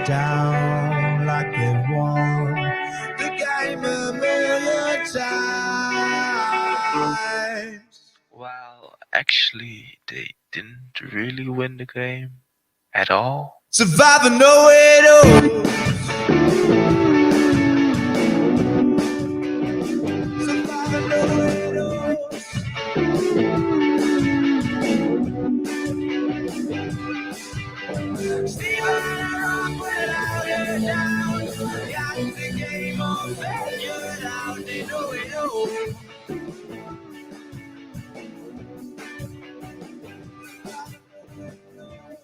down like they won the game a million times. Well, actually, they didn't really win the game at all. Survivor know it all. Survivor know it all. Stephen without a doubt, got the game all figured out. They know it all.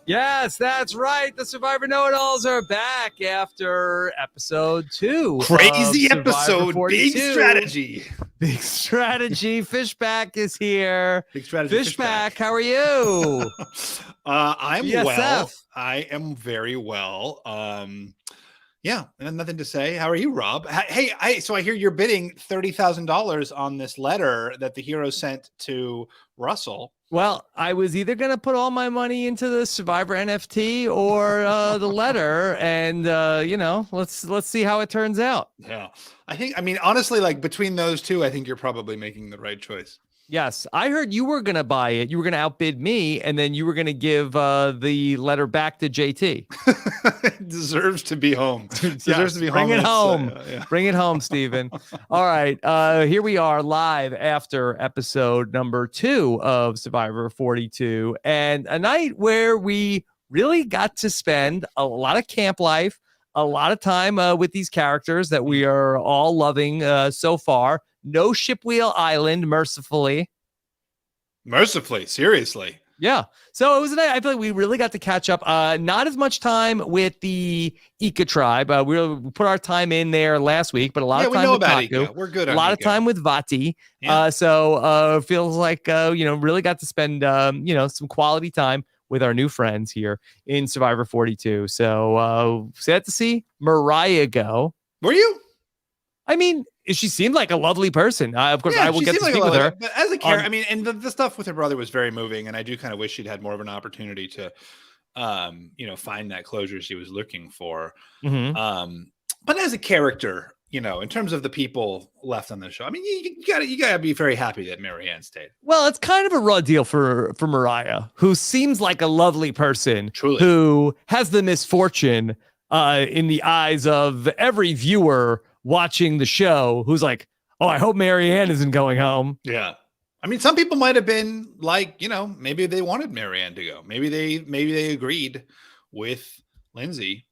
Yes, that's right. The Survivor Know-It-Alls are back after episode 2. Crazy of Survivor episode. 42. Big strategy. Big strategy. Fishbach is here. Big strategy. Fishbach, how are you? I'm BSF. well. I am very well. Yeah, and nothing to say. How are you, Rob? Hey, so I hear you're bidding $30,000 on this letter that the hero sent to Russell. Well, I was either going to put all my money into the Survivor NFT or the letter, and let's see how it turns out. Yeah, I mean, honestly, like between those two, I think you're probably making the right choice. Yes, I heard you were going to buy it. You were going to outbid me, and then you were going to give the letter back to JT. It deserves to be home. Deserves to be Bring home. it home. Yeah. Bring it home, Stephen. All right. Here we are live after episode number 2 of Survivor 42, and a night where we really got to spend a lot of camp life, a lot of time with these characters that we are all loving so far. No Shipwheel Island, mercifully. Seriously. Yeah. So it was a night I feel like we really got to catch up. Not as much time with the Ika tribe. We put our time in there last week, but a lot of time with Taku. We're good. A lot of time with Vati. Yeah. So feels like really got to spend some quality time with our new friends here in Survivor 42. So sad to see Mariah go. Were you? I mean, she seemed like a lovely person. Of course, I will get to speak with her. But as a character, I mean, and the stuff with her brother was very moving, and I do kind of wish she'd had more of an opportunity to, find that closure she was looking for. Mm-hmm. But as a character, in terms of the people left on the show, I mean, you gotta be very happy that Maryanne stayed. Well, it's kind of a raw deal for Mariah, who seems like a lovely person, truly, who has the misfortune in the eyes of every viewer watching the show, who's like, oh, I hope Maryanne isn't going home. Yeah. I mean, some people might have been like, maybe they wanted Maryanne to go. Maybe they agreed with Lindsay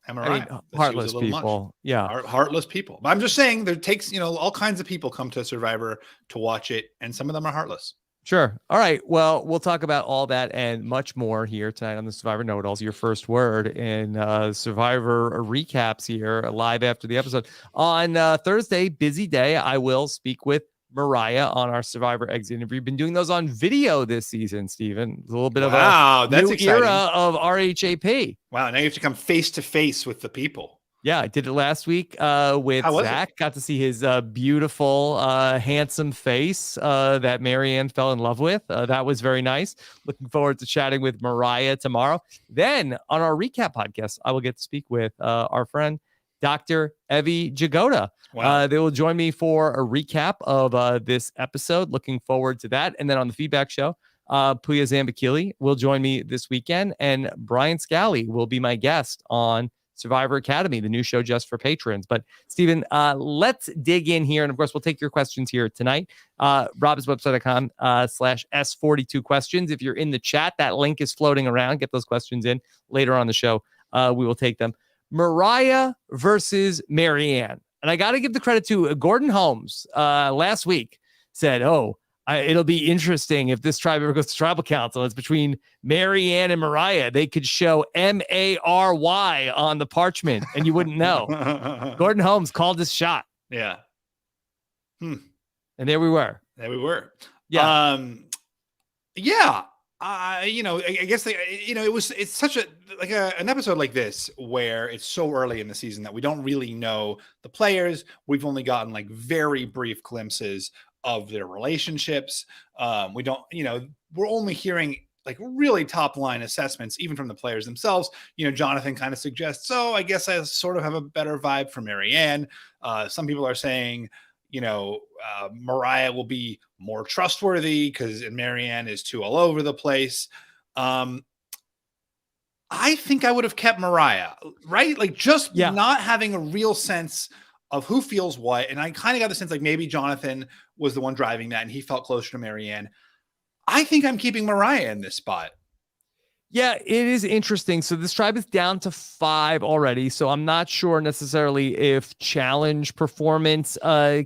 and Mariah. I mean, heartless people. Much. Yeah. Heartless people. But I'm just saying there takes, all kinds of people come to Survivor to watch it, and some of them are heartless. Sure. All right. Well, we'll talk about all that and much more here tonight on the Survivor Know-It-Alls. Your first word in Survivor recaps here live after the episode. On Thursday, busy day, I will speak with Mariah on our Survivor exit interview. Been doing those on video this season, Stephen. A little bit of a new era of RHAP. Wow. Now you have to come face to face with the people. Yeah, I did it last week with Zach. Got to see his beautiful, handsome face that Maryanne fell in love with. That was very nice. Looking forward to chatting with Mariah tomorrow. Then on our recap podcast, I will get to speak with our friend, Dr. Evie Jagoda. Wow. They will join me for a recap of this episode. Looking forward to that. And then on the feedback show, Puya Zambakili will join me this weekend. And Brian Scally will be my guest on Survivor Academy, the new show just for patrons. But Stephen, let's dig in here. And of course, we'll take your questions here tonight. robhaswebsite.com/S42 questions. If you're in the chat, that link is floating around. Get those questions in later on the show. We will take them. Mariah versus Maryanne. And I got to give the credit to Gordon Holmes last week said, it'll be interesting if this tribe ever goes to tribal council. It's between Maryanne and Mariah. They could show Mary on the parchment and you wouldn't know. Gordon Holmes called his shot. Yeah. And there we were. Yeah. I guess it's such an episode like this where it's so early in the season that we don't really know the players. We've only gotten like very brief glimpses of their relationships. We don't, we're only hearing like really top line assessments, even from the players themselves. Jonathan kind of suggests, so I guess I sort of have a better vibe for Maryanne. Some people are saying, Mariah will be more trustworthy because Maryanne is too all over the place. I think I would have kept Mariah, right? Like just not having a real sense of who feels what. And I kind of got the sense like maybe Jonathan was the one driving that and he felt closer to Maryanne. I think I'm keeping Mariah in this spot. Yeah, it is interesting. So this tribe is down to 5 already. So I'm not sure necessarily if challenge performance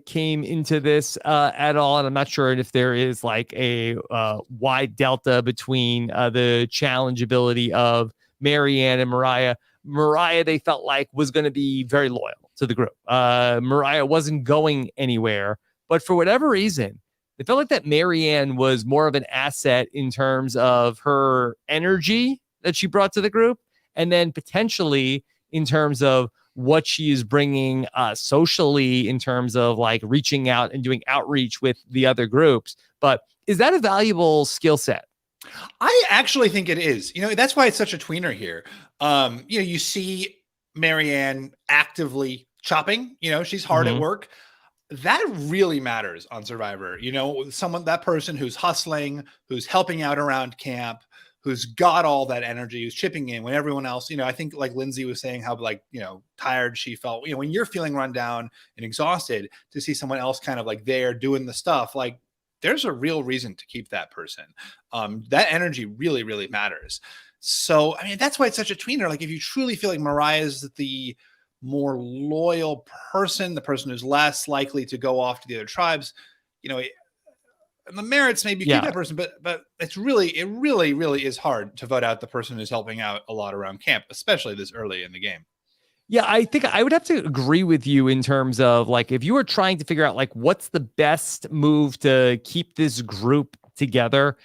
came into this at all. And I'm not sure if there is like a wide delta between the challenge ability of Maryanne and Mariah. Mariah, they felt like was going to be very loyal to the group. Mariah wasn't going anywhere. But for whatever reason, they felt like that Maryanne was more of an asset in terms of her energy that she brought to the group, and then potentially in terms of what she is bringing socially in terms of like reaching out and doing outreach with the other groups. But is that a valuable skill set? I actually think it is. That's why it's such a tweener here. You see Maryanne actively chopping. She's hard at work. That really matters on Survivor. That person who's hustling, who's helping out around camp, who's got all that energy, who's chipping in when everyone else, I think like Lindsay was saying how tired she felt, when you're feeling run down and exhausted, to see someone else kind of like there doing the stuff, like there's a real reason to keep that person. That energy really, really matters. So, that's why it's such a tweener. Like if you truly feel like Mariah is the more loyal person, the person who's less likely to go off to the other tribes, the merits maybe keep that person, but it really is hard to vote out the person who's helping out a lot around camp, especially this early in the game. Yeah, I think I would have to agree with you in terms of like, if you were trying to figure out like what's the best move to keep this group together,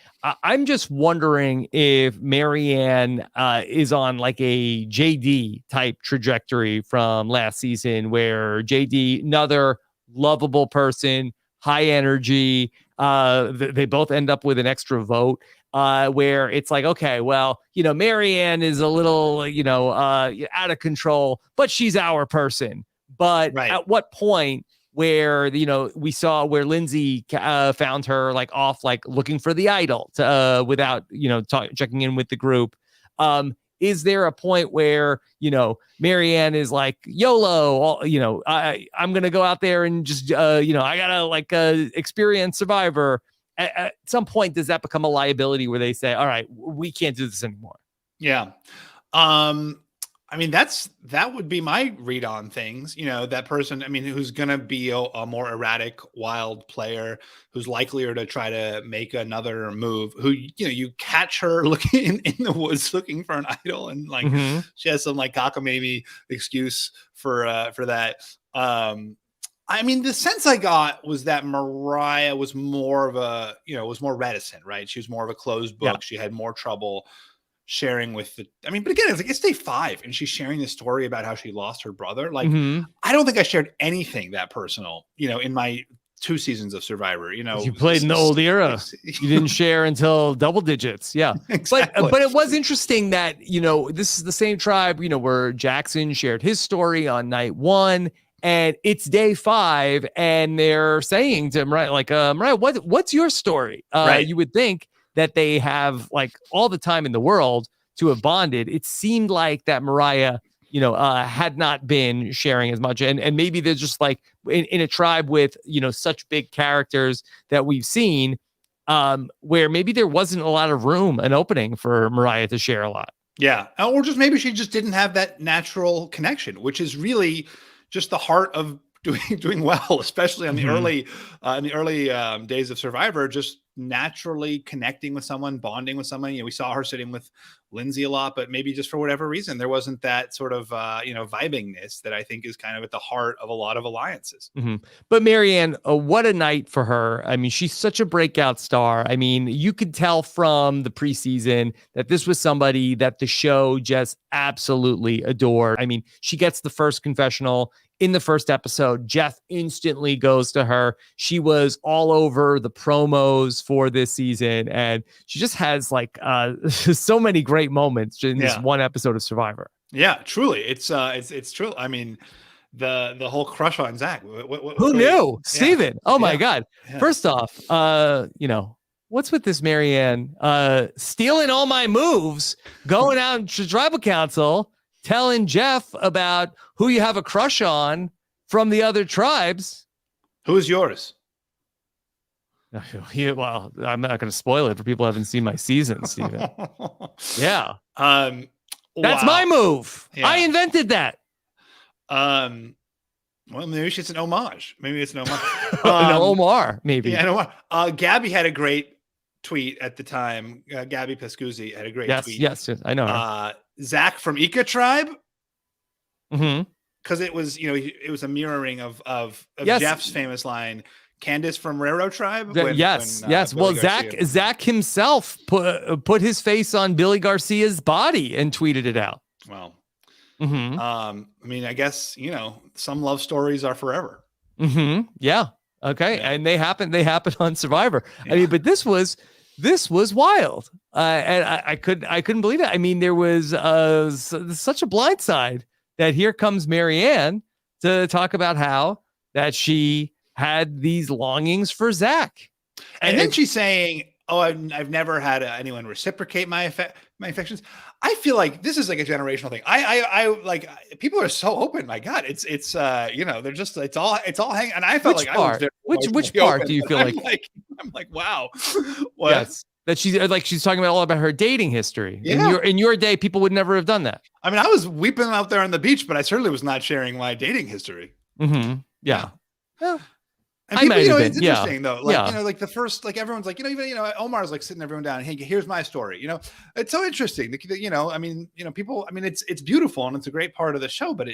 I'm just wondering if Maryanne is on like a JD type trajectory from last season, where JD, another lovable person, high energy, they both end up with an extra vote. Where it's like, okay, well, Maryanne is a little, out of control, but she's our person. But at what point where, we saw where Lindsay found her like off, like looking for the idol to, without, checking in with the group. Is there a point where, Maryanne is like, YOLO, I'm going to go out there and just, I got to like experience Survivor. At some point, does that become a liability where they say, all right, we can't do this anymore? Yeah. That would be my read on things, that person, who's going to be a more erratic, wild player, who's likelier to try to make another move, who, you catch her looking in the woods, looking for an idol. And like, she has some like cockamamie excuse for that. The sense I got was that Mariah was more of a, was more reticent, right? She was more of a closed book. Yeah. She had more trouble sharing with but again, it's day 5 and she's sharing this story about how she lost her brother. Like, I don't think I shared anything that personal, in my 2 seasons of Survivor. You played in the old era. You didn't share until double digits. Yeah. Exactly. But it was interesting that, this is the same tribe, where Jackson shared his story on night 1. And it's day 5, and they're saying to Mariah, like, Mariah, what's your story? Right. You would think that they have like all the time in the world to have bonded. It seemed like that Mariah, had not been sharing as much. And maybe they're just like in a tribe with, such big characters that we've seen, where maybe there wasn't a lot of room, an opening for Mariah to share a lot. Yeah. Or just maybe she just didn't have that natural connection, which is really just the heart of doing well, especially on the early days of Survivor, just naturally connecting with someone, bonding with someone. We saw her sitting with Lindsay a lot, but maybe just for whatever reason, there wasn't that sort of, vibingness that I think is kind of at the heart of a lot of alliances. But Maryanne, what a night for her. She's such a breakout star. You could tell from the preseason that this was somebody that the show just absolutely adored. She gets the first confessional in the first episode. Jeff instantly goes to her. She was all over the promos episodes for this season, and she just has like so many great moments in this one episode of Survivor. Yeah, truly, it's true. I mean, the whole crush on Zach. Who knew, Stephen? Oh my God! Yeah. First off, what's with this Maryanne stealing all my moves, going out to tribal council, telling Jeff about who you have a crush on from the other tribes? Who's yours? Yeah, well, I'm not going to spoil it for people who haven't seen my season, Stephen. Yeah. That's my move. Yeah. I invented that. Well, maybe it's an homage. Maybe it's an homage. An Omar, maybe. Yeah, an Omar. Gabby had a great tweet at the time. Gabby Pascuzzi had a great tweet. Yes, I know her. Zach from Ika tribe. Mm-hmm. Because it was, it was a mirroring of Jeff's famous line, Candace from Railroad Tribe. Yes. Well, Zach himself put his face on Billy Garcia's body and tweeted it out. Well, mm-hmm. I mean, I guess, some love stories are forever. Mm-hmm. Yeah. Okay. Yeah. And they happen on Survivor. Yeah. I mean, but this was wild. And I couldn't believe it. I mean, there was such a blindside that here comes Maryanne to talk about how that she had these longings for Zach. And then she's saying, oh, I've never had anyone reciprocate my affections. I feel like this is like a generational thing. I like, people are so open. My God, it's they're just, it's all hanging. And I felt which like part? I was which part do you feel I'm like, wow. What? Yes. That she's talking about all about her dating history. Yeah. In your day, people would never have done that. I mean, I was weeping out there on the beach, but I certainly was not sharing my dating history. Mm-hmm. Yeah. Well, and people, it's interesting though. Like, like the first, like everyone's like, even, Omar's like sitting everyone down. Hey, here's my story. It's so interesting. I mean, people, I mean, it's beautiful and it's a great part of the show, but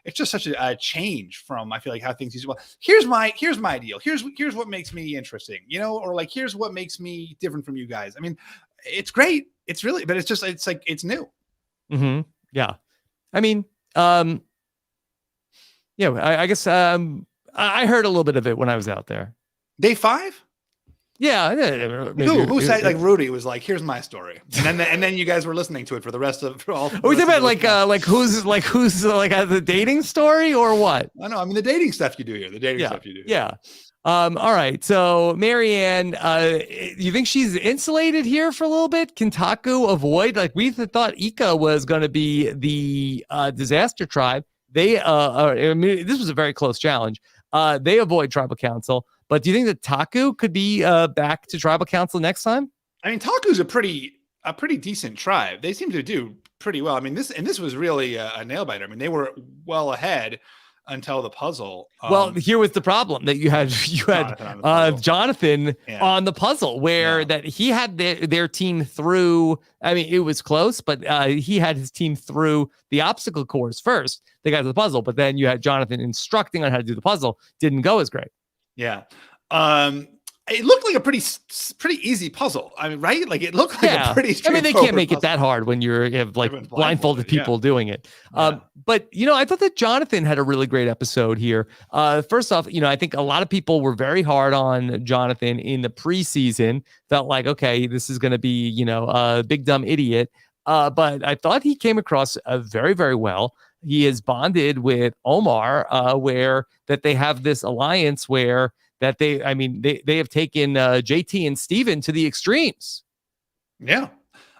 it's just such a change from, I feel like, how things used to. Well, here's my deal. Here's what makes me interesting, or like, here's what makes me different from you guys. I mean, it's great. It's really, but it's like, it's new. Mm-hmm. Yeah. I mean, I guess, I heard a little bit of it when I was out there. Day 5? Yeah. Who said, like, Rudy was like, here's my story. And then you guys were listening to it for the rest of all. Are we talking about who's at the dating story or what? I know. I mean, the dating stuff you do here, stuff you do. Yeah. All right. So Maryanne, you think she's insulated here for a little bit? Can Taku avoid, like we thought Ika was going to be the disaster tribe. They, I mean, this was a very close challenge. They avoid tribal council, but do you think that Taku could be back to tribal council next time? I mean, Taku's a pretty decent tribe. They seem to do pretty well. I mean, this was really a nail biter. I mean, they were well ahead until the puzzle. Well, here was the problem that you had Jonathan on the puzzle where that he had their team through. I mean, it was close, but he had his team through the obstacle course first. They got to the puzzle, but then you had Jonathan instructing on how to do the puzzle. Didn't go as great. Yeah. It looked like a pretty easy puzzle. I mean, right? Like it looked like a pretty straightforward. I mean, they can't make it that hard when you have like blindfolded people doing it. But I thought that Jonathan had a really great episode here. First off, I think a lot of people were very hard on Jonathan in the preseason. Felt like, okay, this is going to be, a big dumb idiot. But I thought he came across very, very well. He is bonded with Omar, where that they have this alliance where that they have taken JT and Stephen to the extremes. Yeah.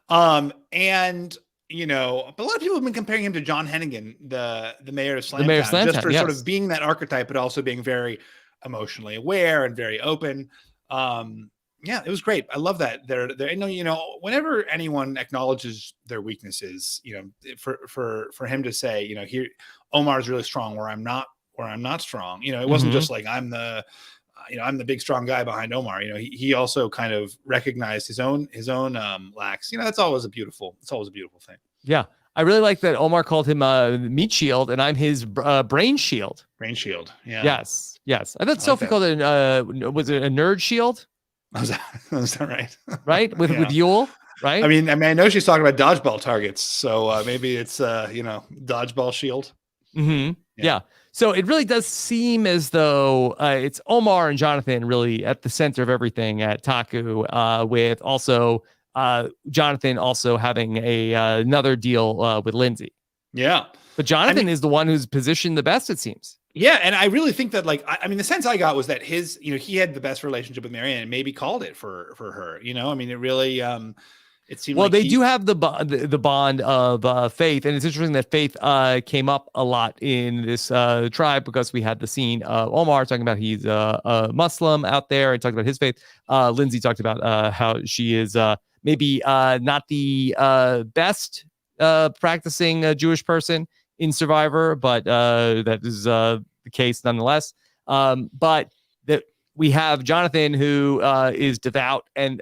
And a lot of people have been comparing him to John Hennigan, the mayor of Slamtown, just for sort of being that archetype, but also being very emotionally aware and very open. Yeah, it was great. I love that. They're whenever anyone acknowledges their weaknesses, for him to say, here Omar's really strong where I'm not strong. It wasn't just like I'm the big strong guy behind Omar. He also kind of recognized his own lacks. That's always a beautiful thing. Yeah. I really like that Omar called him meat shield and I'm his brain shield. Brain shield. Yeah. Yes. I thought Sophie called it was it a nerd shield? Was that right? Right? With Yule, right? I mean, I know she's talking about dodgeball targets. So maybe it's dodgeball shield. Mm-hmm. Yeah. So it really does seem as though it's Omar and Jonathan really at the center of everything at Taku, with also Jonathan also having another deal with Lindsay. Yeah. But Jonathan is the one who's positioned the best, it seems. Yeah, and I really think that, like, I mean, the sense I got was that his, he had the best relationship with Maryanne and maybe called it for her. I mean, it really, it seemed well, like they do have the bond of faith, and it's interesting that faith came up a lot in this tribe because we had the scene of Omar talking about he's a Muslim out there and talking about his faith. Lindsay talked about how she is maybe not the best practicing Jewish person in Survivor, but that is the case nonetheless. But that we have Jonathan, who is devout and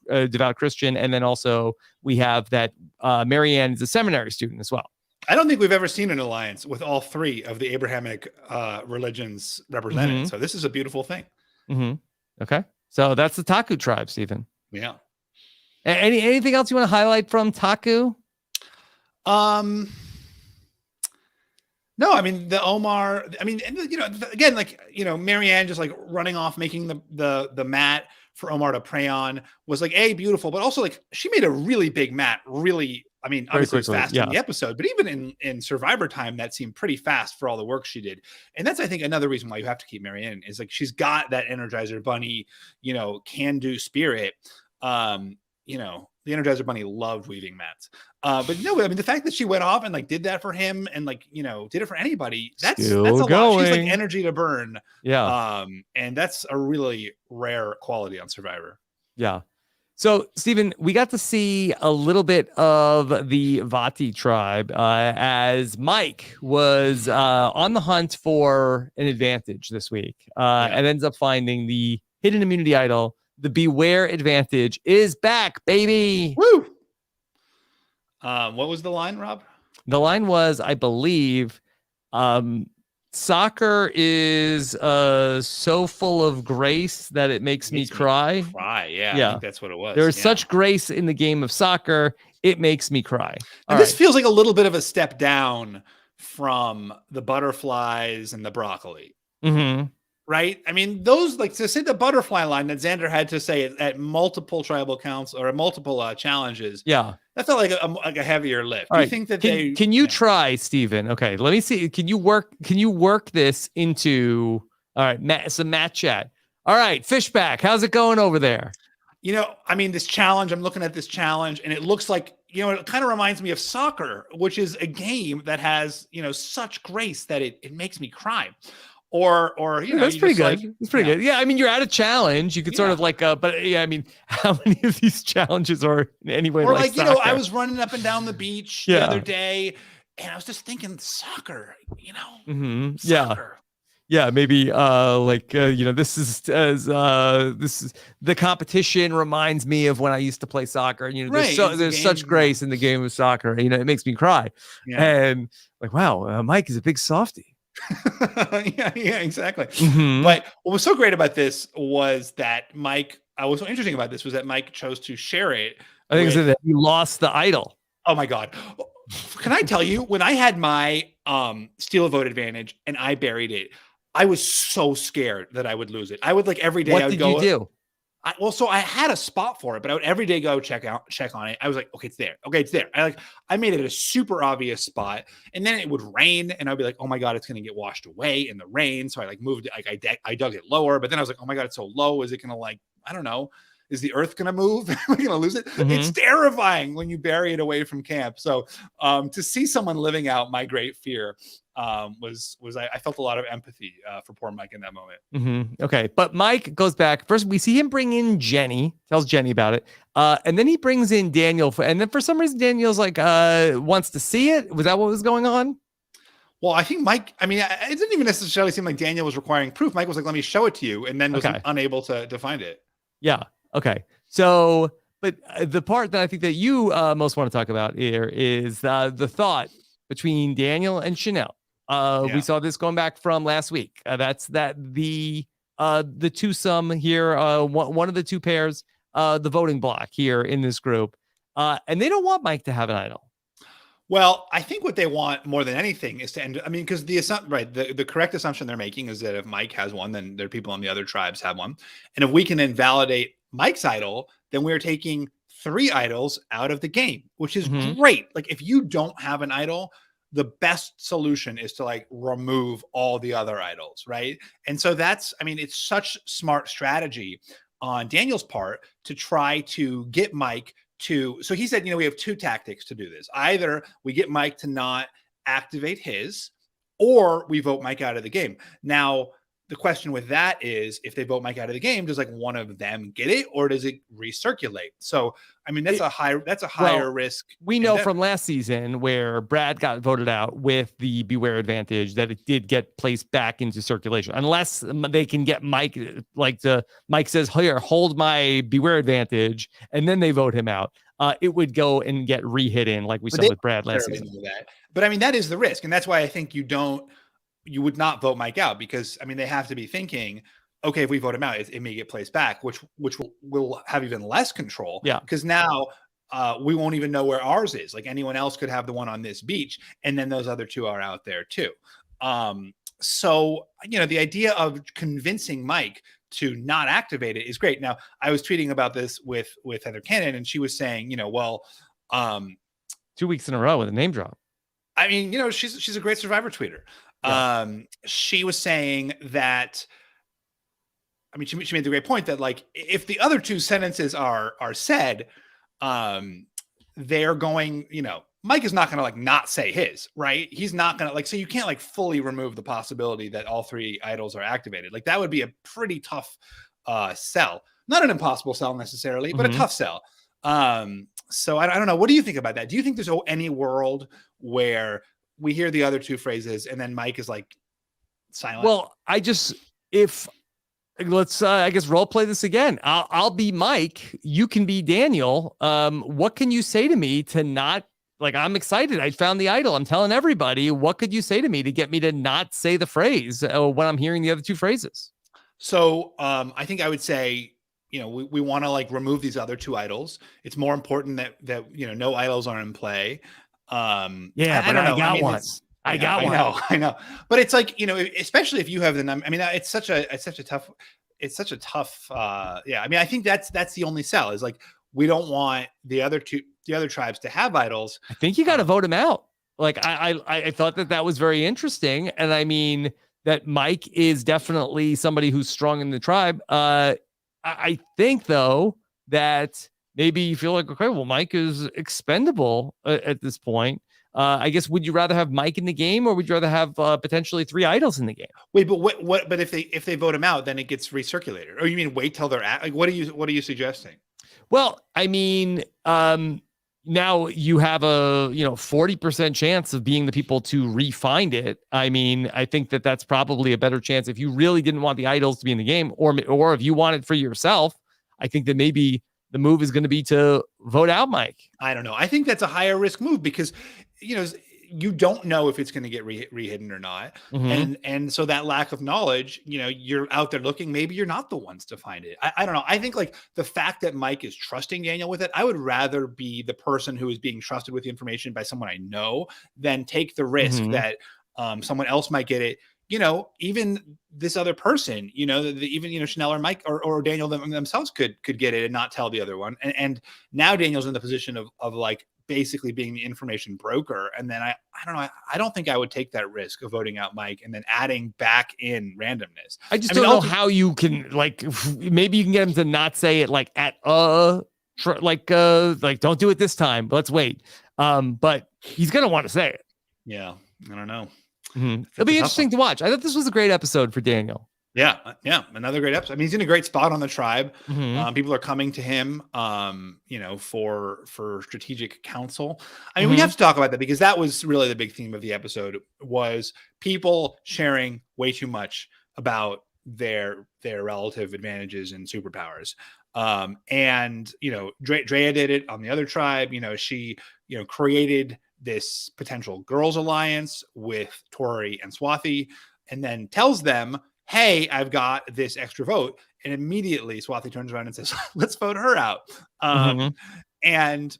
devout Christian, and then also we have that Maryanne is a seminary student as well. I don't think we've ever seen an alliance with all three of the Abrahamic religions represented. Mm-hmm. So this is a beautiful thing. Mm-hmm. Okay, so that's the Taku tribe, Stephen. Yeah. Anything else you want to highlight from Taku? No, I mean, the Omar, I mean, again, like, Maryanne just like running off, making the mat for Omar to pray on was like beautiful, but also like she made a really big mat. Really, I mean, obviously it's fast in the episode, but even in Survivor time, that seemed pretty fast for all the work she did. And that's, I think, another reason why you have to keep Maryanne is like she's got that Energizer Bunny, can-do spirit. The Energizer Bunny loved weaving mats. But no, I mean, the fact that she went off and like did that for him and like, did it for anybody, that's a lot. She's like energy to burn. Yeah. And that's a really rare quality on Survivor. Yeah. So, Stephen, we got to see a little bit of the Vati tribe as Mike was on the hunt for an advantage this week and ends up finding the hidden immunity idol. The Beware advantage is back, baby. Woo! What was the line, Rob? The line was, I believe, soccer is so full of grace that it makes me cry. Yeah. I think that's what it was. There is such grace in the game of soccer, it makes me cry. And this feels like a little bit of a step down from the butterflies and the broccoli. Mm-hmm. Right? I mean, those, like, to say the butterfly line that Xander had to say at multiple tribal counts or multiple challenges. Yeah. That felt like a heavier lift. Do you think that can you try, Stephen? Okay, let me see. Can you work this into some match chat? All right, Fishbach, how's it going over there? I mean, this challenge, I'm looking at this challenge and it looks like, it kind of reminds me of soccer, which is a game that has, such grace that it makes me cry. Or that's pretty good. It's pretty good. Yeah, I mean, you're at a challenge. You could sort of like, but yeah, I mean, how many of these challenges are in any way or like soccer? I was running up and down the beach the other day, and I was just thinking soccer. Mm-hmm. Soccer. Yeah, maybe this is the competition reminds me of when I used to play soccer. And there's such grace in the game of soccer. It makes me cry. Yeah. And like, wow, Mike is a big softie. yeah, exactly. Mm-hmm. But what was so great about this was that Mike, what's so interesting about this was that Mike chose to share it. I think that he lost the idol. Oh my God. Can I tell you, when I had my steal a vote advantage and I buried it, I was so scared that I would lose it. I would every day. What did you do? So I had a spot for it, but I would every day go check on it. I was like, okay, it's there. Okay, it's there. I made it a super obvious spot, and then it would rain, and I'd be like, oh my God, it's gonna get washed away in the rain. So I moved it. I dug it lower, but then I was like, oh my God, it's so low. Is it gonna I don't know. Is the earth gonna move? Am I gonna lose it? Mm-hmm. It's terrifying when you bury it away from camp. So to see someone living out my great fear was I felt a lot of empathy for poor Mike in that moment. Mm-hmm. Okay, but Mike goes back. First, we see him bring in Jenny, tells Jenny about it, and then he brings in Daniel, and then for some reason Daniel's like wants to see it. Was that what was going on? Well, I think Mike, I mean, it didn't even necessarily seem like Daniel was requiring proof. Mike was like, let me show it to you, and then was unable to find it. Yeah. Okay. So, but the part that I think that you most want to talk about here is the thought between Daniel and Chanel. We saw this going back from last week. That's the twosome here. One of the two pairs, the voting block here in this group. And they don't want Mike to have an idol. Well, I think what they want more than anything is to end. I mean, because the correct assumption they're making is that if Mike has one, then there are people on the other tribes have one, and if we can invalidate Mike's idol, then we're taking 3 idols out of the game, which is great. Like if you don't have an idol, the best solution is to like remove all the other idols, right? And so it's such smart strategy on Daniel's part to try to get Mike so he said, we have 2 tactics to do this. Either we get Mike to not activate his, or we vote Mike out of the game. Now, the question with that is, if they vote Mike out of the game, does like one of them get it, or does it recirculate? So, I mean, that's a higher risk. We know from last season where Brad got voted out with the Beware advantage that it did get placed back into circulation, unless they can get Mike, Mike says, here, hold my Beware advantage, and then they vote him out. It would go and get re-hit in like we saw with Brad last season. But I mean, that is the risk. And that's why I think you would not vote Mike out, because I mean, they have to be thinking, okay, if we vote him out, it may get placed back, which will have even less control. Yeah. Because now we won't even know where ours is. Like anyone else could have the one on this beach, and then those other 2 are out there too. So, the idea of convincing Mike to not activate it is great. Now, I was tweeting about this with Heather Cannon, and she was saying, 2 weeks in a row with a name drop. I mean, she's a great Survivor tweeter. Yeah. She was saying that, I mean, she made the great point that like, if the other 2 sentences are said, they're going, Mike is not going to like not say his, right? He's not going to like, so you can't like fully remove the possibility that all 3 idols are activated. Like that would be a pretty tough sell, not an impossible sell necessarily, but a tough sell. So I don't know. What do you think about that? Do you think there's any world where we hear the other 2 phrases and then Mike is like silent? Well, let's I guess role play this again. I'll be Mike. You can be Daniel. What can you say to me to not, like, I'm excited. I found the idol. I'm telling everybody. What could you say to me to get me to not say the phrase when I'm hearing the other 2 phrases? So I think I would say, we want to like remove these other 2 idols. It's more important that no idols are in play. I got one. I know. But it's like, especially if you have the number. I mean, it's such a tough. I mean, I think that's the only sell is like, we don't want the other tribes to have idols. I think you got to vote him out. Like I thought that was very interesting. And I mean, that Mike is definitely somebody who's strong in the tribe. I think though that maybe you feel like, okay, well, Mike is expendable at this point. I guess, would you rather have Mike in the game, or would you rather have potentially 3 idols in the game? Wait, but what? But if they vote him out, then it gets recirculated. Or you mean wait till they're like? What are you suggesting? Well, I mean, now you have a 40% chance of being the people to re-find it. I mean, I think that's probably a better chance if you really didn't want the idols to be in the game, or if you want it for yourself. I think that maybe the move is going to be to vote out Mike. I don't know. I think that's a higher risk move because you don't know if it's going to get re-hidden or not. And so that lack of knowledge, you're out there looking, maybe you're not the ones to find it. I don't know. I think like the fact that Mike is trusting Daniel with it, I would rather be the person who is being trusted with the information by someone I know than take the risk that someone else might get it. Even this other person, even Chanel or Mike or Daniel themselves could get it and not tell the other one. And now Daniel's in the position of like basically being the information broker. And then I don't know. I don't think I would take that risk of voting out Mike and then adding back in randomness. I don't know how you can, like, maybe you can get him to not say it like like don't do it this time. Let's wait. But he's going to want to say it. Yeah. I don't know. It'll be interesting to watch. I thought this was a great episode for Daniel. Yeah. Another great episode. I mean, he's in a great spot on the tribe. People are coming to him, for strategic counsel. I mean, we have to talk about that because that was really the big theme of the episode was people sharing way too much about their relative advantages and superpowers. And Drea did it on the other tribe. She created this potential girls alliance with Tori and Swathi, and then tells them, hey, I've got this extra vote. And immediately Swathi turns around and says, let's vote her out. And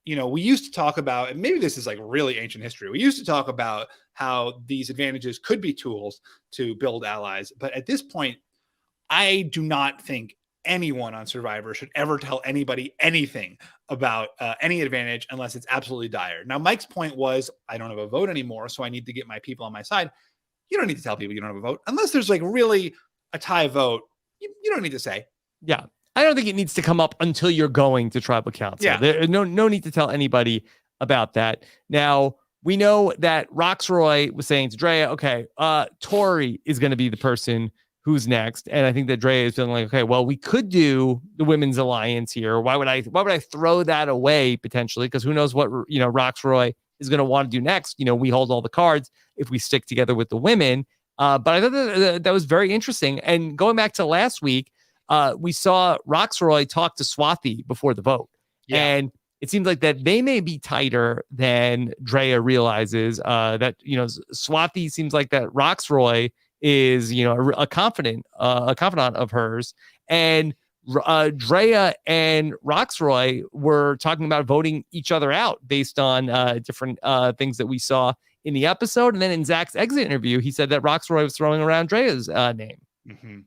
we used to talk about, and maybe this is like really ancient history. We used to talk about how these advantages could be tools to build allies. But at this point, I do not think anyone on Survivor should ever tell anybody anything about any advantage unless it's absolutely dire. Now, Mike's point was, I don't have a vote anymore, so I need to get my people on my side. You don't need to tell people you don't have a vote unless there's like really a tie vote. You don't need to say. Yeah. I don't think it needs to come up until you're going to tribal council. Yeah. There, no need to tell anybody about that. Now, we know that Roxroy was saying to Drea, okay, Tori is going to be the person who's next. And I think that Drea is feeling like, okay, well, we could do the women's alliance here. Why would I throw that away potentially? Because who knows what, Roxroy is going to want to do next. We hold all the cards if we stick together with the women. But I thought that was very interesting. And going back to last week, we saw Roxroy talk to Swathi before the vote. Yeah. And it seems like that they may be tighter than Drea realizes. That Swathi seems like that Roxroy is a confidant of hers, and Drea and Roxroy were talking about voting each other out based on different things that we saw in the episode. And then in Zach's exit interview, he said that Roxroy was throwing around Drea's name. Mm-hmm.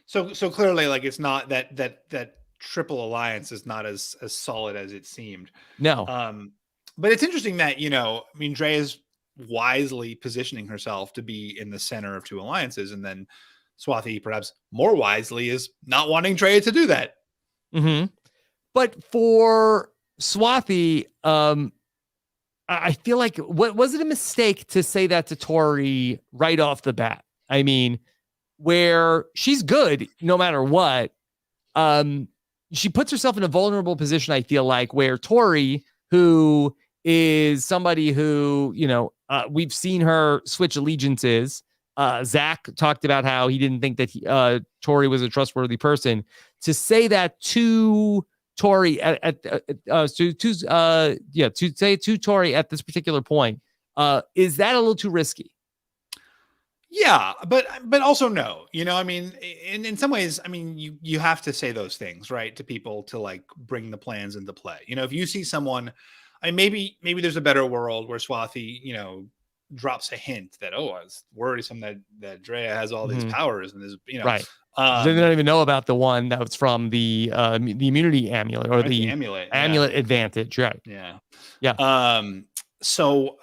So clearly, like, it's not that triple alliance is not as solid as it seemed. No. But it's interesting that, Drea's wisely positioning herself to be in the center of two alliances. And then Swathi, perhaps more wisely, is not wanting Drea to do that. Mm-hmm. But for Swathi, I feel like, was it a mistake to say that to Tori right off the bat? I mean, where she's good no matter what, she puts herself in a vulnerable position, I feel like, where Tori, who is somebody who, we've seen her switch allegiances. Zach talked about how he didn't think that Tori was a trustworthy person. To say that to Tori to say to Tori at this particular point, is that a little too risky? Yeah, but also no, in some ways, you have to say those things, right, to people to like bring the plans into play. If you see someone, maybe there's a better world where Swathi, drops a hint that, I was worrisome that Drea has all these powers and this, right. They don't even know about the one that was from the immunity amulet or the amulet advantage, right? Yeah. So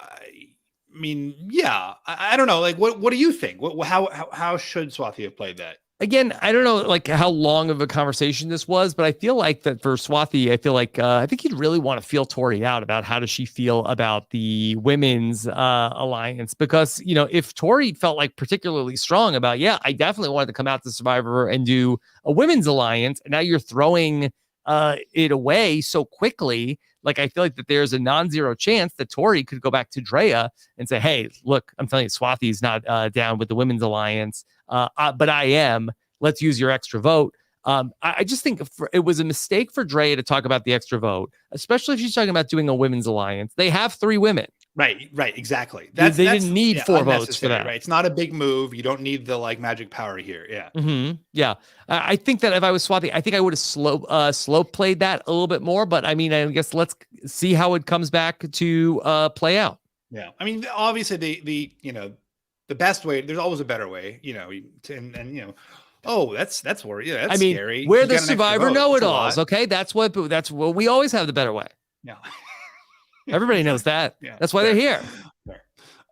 I don't know. Like, what do you think? How should Swathi have played that? Again, I don't know like how long of a conversation this was, but I feel like that for Swathi, I think he'd really want to feel Tori out about how does she feel about the women's alliance, because if Tori felt like particularly strong about, I definitely wanted to come out to Survivor and do a women's alliance, and now you're throwing it away so quickly. Like, I feel like that there's a non-zero chance that Tori could go back to Drea and say, hey, look, I'm telling you, Swathi's not down with the women's alliance, but I am. Let's use your extra vote. I just think it was a mistake for Drea to talk about the extra vote, especially if she's talking about doing a women's alliance. They have 3 women. Right, exactly. They didn't need 4 votes for that. Right, it's not a big move. You don't need the magic power here. Yeah, yeah. I think that if I was Swathi, I think I would have slow played that a little bit more. But I guess let's see how it comes back to play out. Yeah, obviously the best way. There's always a better way. Oh, that's worry. Yeah, that's scary. We're the Survivor know-it-alls. Okay, that's what we always have the better way. Yeah. Everybody knows that. Yeah, that's why they're here.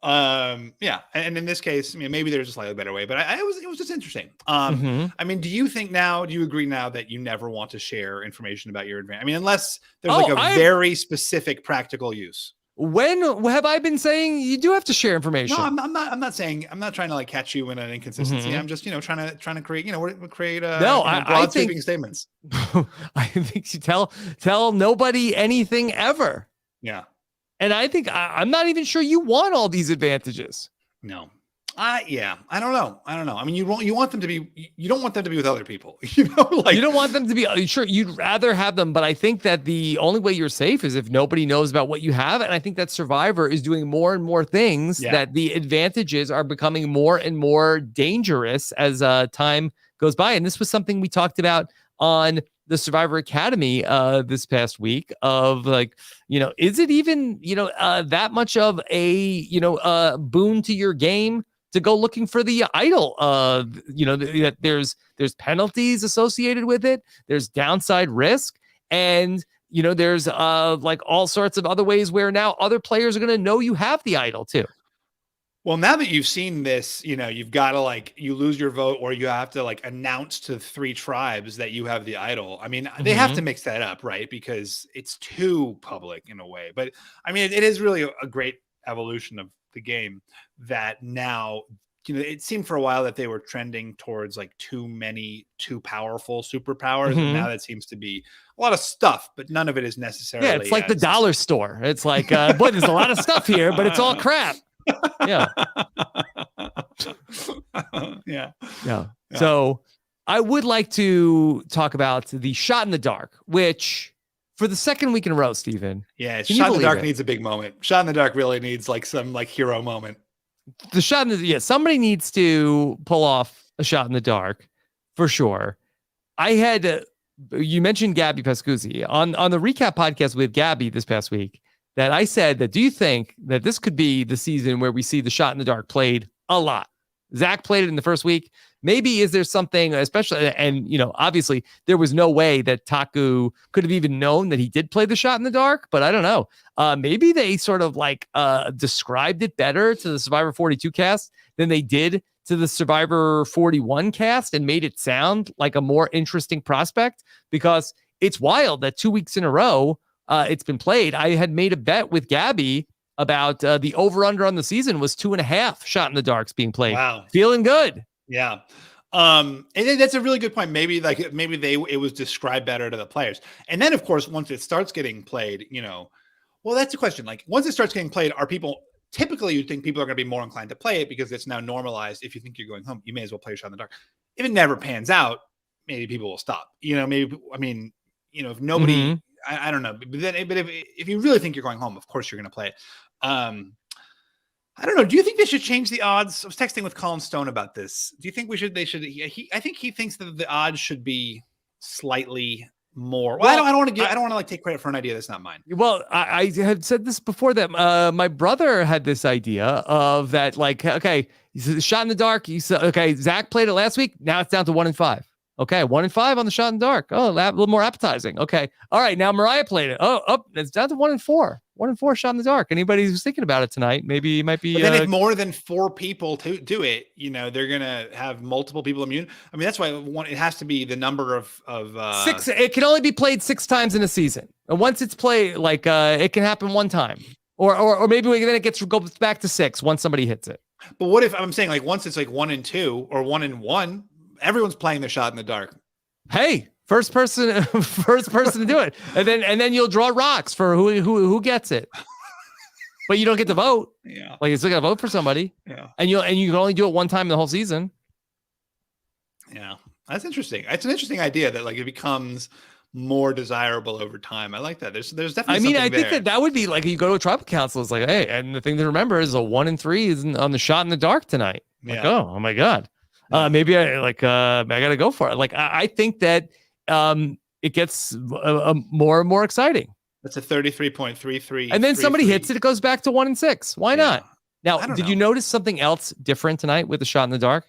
Yeah. And in this case, maybe there's a slightly better way, but it was just interesting. Do you agree now that you never want to share information about your advantage? Unless there's very specific practical use. When have I been saying you do have to share information? No, I'm not saying, I'm not trying to catch you in an inconsistency. I'm just, trying to create, create broad sweeping statements. I think you tell nobody anything ever. Yeah. And I think I'm not even sure you want all these advantages. No. I don't know. You want them to be, you don't want them to be with other people, you don't want them to be, sure, you'd rather have them, but I think that the only way you're safe is if nobody knows about what you have. And I think that Survivor is doing more and more things that the advantages are becoming more and more dangerous as time goes by. And this was something we talked about on the Survivor Academy this past week of like, is it even, that much of a, boon to your game to go looking for the idol? There's penalties associated with it. There's downside risk. And, there's like all sorts of other ways where now other players are going to know you have the idol too. Well, now that you've seen this, you've got to you lose your vote or you have to announce to 3 tribes that you have the idol. I mean, they have to mix that up, right? Because it's too public in a way. But I mean, it is really a great evolution of the game that now, it seemed for a while that they were trending towards too powerful superpowers. And now that seems to be a lot of stuff, but none of it is necessarily. Yeah, it's like the dollar store. It's like, boy, there's a lot of stuff here, but it's all crap. Yeah. Yeah. So I would like to talk about the shot in the dark, which for the second week in a row, Stephen. Yeah. Shot in the dark needs a big moment. Shot in the dark really needs some hero moment. The shot in the, somebody needs to pull off a shot in the dark for sure. I had, you mentioned Gabby Pascuzzi on the recap podcast with Gabby this past week. That I said that, do you think that this could be the season where we see the shot in the dark played a lot? Zach played it in the first week. Maybe is there something, especially, and obviously there was no way that Taku could have even known that he did play the shot in the dark, but I don't know. Maybe they sort of described it better to the Survivor 42 cast than they did to the Survivor 41 cast and made it sound like a more interesting prospect, because it's wild that 2 weeks in a row, it's been played. I had made a bet with Gabby about the over-under on the season was 2.5 shot in the darks being played. Wow. Feeling good. Yeah. And that's a really good point. Maybe it was described better to the players. And then of course, once it starts getting played, well, that's the question. Once it starts getting played, typically you'd think people are going to be more inclined to play it because it's now normalized. If you think you're going home, you may as well play a shot in the dark. If it never pans out, maybe people will stop, if nobody, I don't know, but if you really think you're going home, of course you're going to play it. I don't know. Do you think they should change the odds? I was texting with Colin Stone about this. Do you think I think he thinks that the odds should be slightly more. Well, I don't want to take credit for an idea that's not mine. Well, I had said this before that my brother had this idea of that, okay, shot in the dark. He said, okay, Zach played it last week. Now it's down to 1-5. Okay, 1-5 on the shot in the dark. Oh, a little more appetizing. Okay, all right. Now Mariah played it. Oh, it's down to 1-4. 1-4 shot in the dark. Anybody who's thinking about it tonight, maybe it might be. But then if more than 4 people do it, they're gonna have multiple people immune. I mean, that's why it has to be the number of 6. It can only be played 6 times in a season, and once it's played, it can happen one time, or maybe then it goes back to 6 once somebody hits it. But what if I'm saying once it's 1 and 2 or 1 and 1? Everyone's playing the shot in the dark. Hey, first person to do it, and then you'll draw rocks for who gets it. But you don't get to vote. Yeah, you're still gonna vote for somebody. Yeah, and you can only do it one time in the whole season. Yeah, that's interesting. It's an interesting idea that it becomes more desirable over time. I like that. There's definitely. I think that would be you go to a tribal council. It's hey, and the thing to remember is a 1 and 3 is on the shot in the dark tonight. Oh my god. Maybe I gotta go for it. I think that it gets more and more exciting. That's a 33.33. And then somebody hits it, it goes back to 1 and 6. Why not? Now, did you notice something else different tonight with the shot in the dark?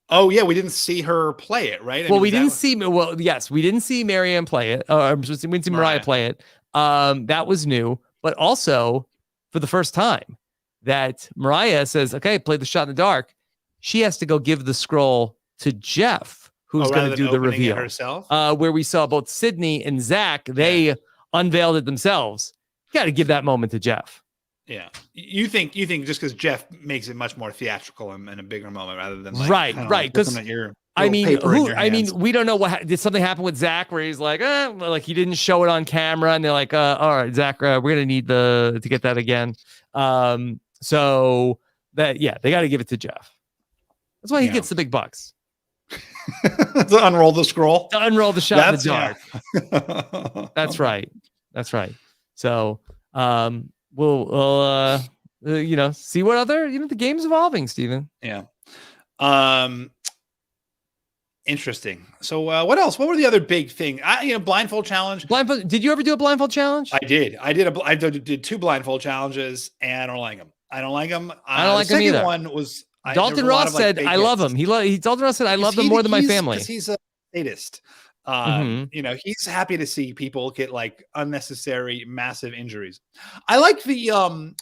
Oh yeah, we didn't see her play it, right? We didn't see Maryanne play it. We didn't see Mariah play it. That was new, but also for the first time that Mariah says, "Okay, play the shot in the dark." She has to go give the scroll to Jeff, who's going to do the reveal herself. Where we saw both Sydney and Zach, they unveiled it themselves. You got to give that moment to Jeff. Yeah, you think just because Jeff makes it much more theatrical and a bigger moment rather than right? Because we don't know did something happen with Zach where he's he didn't show it on camera, and they're like, all right, Zach, we're gonna need to get that again. So that they got to give it to Jeff. That's why he gets the big bucks. To unroll the scroll. To unroll the shot in the dark. That's right. That's right. So we'll see what other, the game's evolving, Stephen. Yeah. Interesting. So what else? What were the other big thing? Blindfold challenge. Blindfold. Did you ever do a blindfold challenge? I did. I did 2 blindfold challenges, and I don't like them. I don't like them. I don't like them either. The second one was Dalton Ross said, "I love him." Dalton Ross said, "I love them more than my family." Because he's a sadist. He's happy to see people get like unnecessary, massive injuries. I like the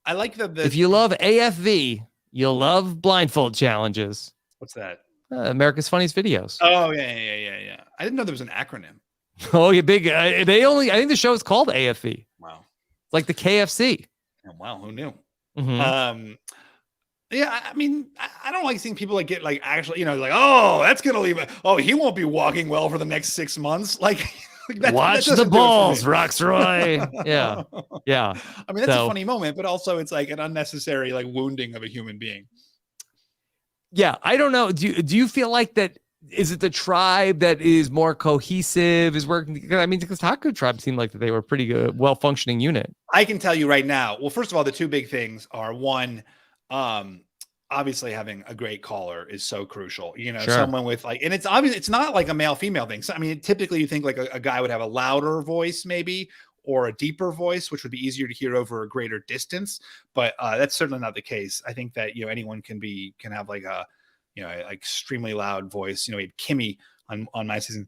If you love AFV, you'll love blindfold challenges. What's that? America's Funniest Videos. Oh yeah. I didn't know there was an acronym. Oh, yeah, big. I think the show is called AFV. Wow, it's like the KFC. Wow, who knew? Yeah, I mean, I don't like seeing people like get like actually, like, oh, that's gonna leave. Oh, he won't be walking well for the next 6 months. Like, watch the balls, Roxroy. Yeah. I mean, that's a funny moment, but also it's like an unnecessary like wounding of a human being. Yeah, I don't know. Do you feel like that? Is it the tribe that is more cohesive? Is working? I mean, because Taku tribe seemed like that they were pretty good, well-functioning unit. I can tell you right now. Well, first of all, the 2 big things are one, obviously having a great caller is so crucial. Sure. Someone with like, and it's obvious it's not like a male-female thing. So, I mean, typically you think like a guy would have a louder voice, maybe, or a deeper voice, which would be easier to hear over a greater distance. But that's certainly not the case. I think that anyone can have like a like extremely loud voice. We had Kimmy on my season.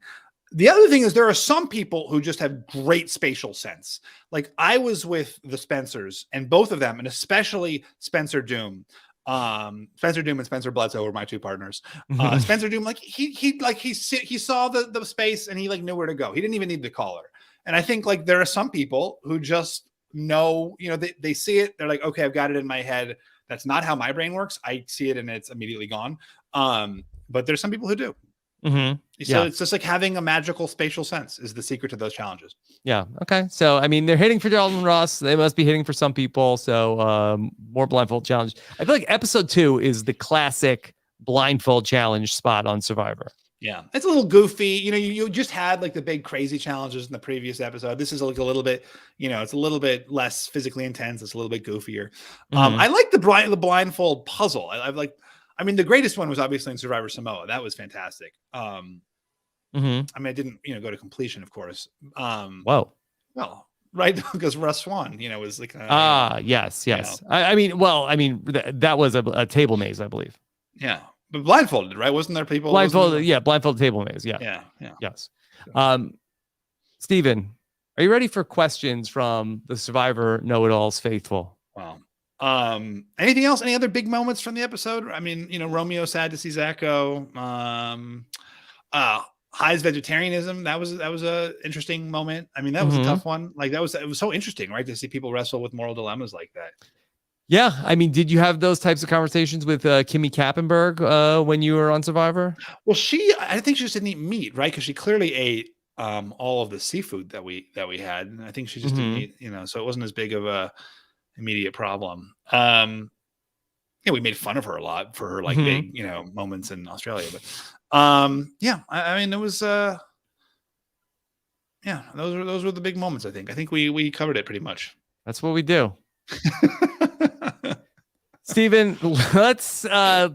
The other thing is there are some people who just have great spatial sense. Like I was with the Spencers, and both of them, and especially Spencer Doom. Spencer Doom and Spencer Bledsoe were my 2 partners. Spencer Doom, like he saw the space and he like knew where to go. He didn't even need the caller. And I think like there are some people who just know, they see it. They're like, okay, I've got it in my head. That's not how my brain works. I see it and it's immediately gone. But there's some people who do. So it's just like having a magical spatial sense is the secret to those challenges. Yeah. Okay. So, I mean, they're hitting for Dalton Ross. They must be hitting for some people. So more blindfold challenge. I feel like episode 2 is the classic blindfold challenge spot on Survivor. Yeah, it's a little goofy. You just had like the big crazy challenges in the previous episode. This is like a little bit, it's a little bit less physically intense. It's a little bit goofier. I like the blindfold puzzle. I mean, the greatest one was obviously in Survivor Samoa. That was fantastic. I mean, I didn't, go to completion, of course. Whoa. Well, right, because Russ Swan, was like. Yes. I mean, that was a table maze, I believe. Yeah. But blindfolded, right? Wasn't there people blindfolded? Yeah, blindfolded table maze. Yeah. Yes. Stephen, are you ready for questions from the Survivor Know-It-Alls faithful? Wow. Anything else? Any other big moments from the episode? I mean, Romeo sad to see Zach go. High's vegetarianism. That was a interesting moment. I mean, that was a tough one. Like it was so interesting, right? To see people wrestle with moral dilemmas like that. Yeah, I mean, did you have those types of conversations with Kimmy Kappenberg when you were on Survivor? Well, I think she just didn't eat meat, right? Because she clearly ate all of the seafood that we had, and I think she just didn't eat, so it wasn't as big of a immediate problem. We made fun of her a lot for her like big, moments in Australia, but I mean, it was those were the big moments. I think we covered it pretty much. That's what we do. Stephen, let's